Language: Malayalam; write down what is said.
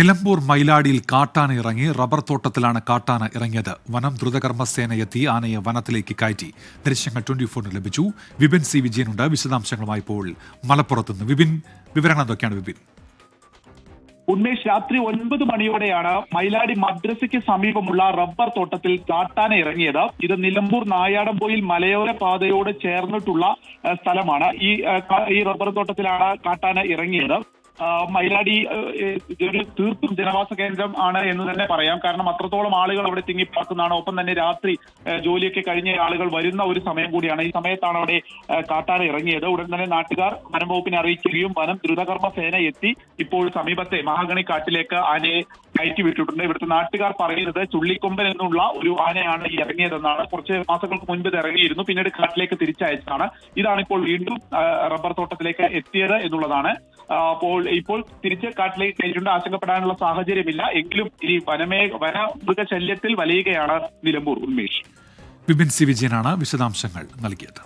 നിലമ്പൂർ മൈലാടിയിൽ കാട്ടാന ഇറങ്ങി. റബ്ബർ തോട്ടത്തിലാണ് കാട്ടാന ഇറങ്ങിയത്. വനം ദ്രുതകർമ്മസേന എത്തി ആനയെ വനത്തിലേക്ക് കയറ്റി. ദൃശ്യങ്ങൾ 24 ലഭിച്ചു. വിപിൻ സി വിജയനുണ്ട് വിശദാംശങ്ങളുമായി ഇപ്പോൾ മലപ്പുറത്തുനിന്ന്. വിപിൻ, വിവരങ്ങൾ എന്തൊക്കെയാണ് വിപിൻ? ഉന്മേഷ്, രാത്രി 9 മണിയോടെയാണ് മൈലാടി മദ്രസയ്ക്ക് സമീപമുള്ള റബ്ബർ തോട്ടത്തിൽ കാട്ടാന ഇറങ്ങിയത്. ഇത് നിലമ്പൂർ നായാടംപൊയിൽ മലയോര പാതയോട് ചേർന്നിട്ടുള്ള സ്ഥലമാണ്. ഈ റബ്ബർ തോട്ടത്തിലാണ് കാട്ടാന ഇറങ്ങിയത്. മൈലാടി ഒരു തീർത്തും ജനവാസ കേന്ദ്രം ആണ് എന്ന് തന്നെ പറയാം. കാരണം അത്രത്തോളം ആളുകൾ അവിടെ തിങ്ങിപ്പാർക്കുന്നതാണ്. ഒപ്പം തന്നെ രാത്രി ജോലിയൊക്കെ കഴിഞ്ഞ ആളുകൾ വരുന്ന ഒരു സമയം കൂടിയാണ്. ഈ സമയത്താണ് അവിടെ കാട്ടാന ഇറങ്ങിയത്. ഉടൻ തന്നെ നാട്ടുകാർ വനം വകുപ്പിനെ അറിയിക്കുകയും വനം ദ്രുതകർമ്മ സേന എത്തി ഇപ്പോൾ സമീപത്തെ മഹാഗണി കാട്ടിലേക്ക് ആനയെ കയറ്റി വിട്ടിട്ടുണ്ട്. ഇവിടുത്തെ നാട്ടുകാർ പറയുന്നത് ചുള്ളിക്കൊമ്പൻ എന്നുള്ള ഒരു ആനയാണ് ഈ ഇറങ്ങിയതെന്നാണ്. കുറച്ച് മാസങ്ങൾക്ക് മുൻപ് ഇത് ഇറങ്ങിയിരുന്നു, പിന്നീട് കാട്ടിലേക്ക് തിരിച്ചയച്ചതാണ്. ഇതാണ് ഇപ്പോൾ വീണ്ടും റബ്ബർ തോട്ടത്തിലേക്ക് എത്തിയത് എന്നുള്ളതാണ്. ഇപ്പോൾ തിരിച്ച് കാട്ടിലേക്ക് കയറ്റിട്ടുണ്ട്. ആശങ്കപ്പെടാനുള്ള സാഹചര്യമില്ല. എങ്കിലും ഈ വനമൃഗശല്യത്തിൽ വലയുകയാണ് നിലമ്പൂർ. ഉന്മേഷ്. വിപിൻ സി വിജയനാണ് വിശദാംശങ്ങൾ നൽകിയത്.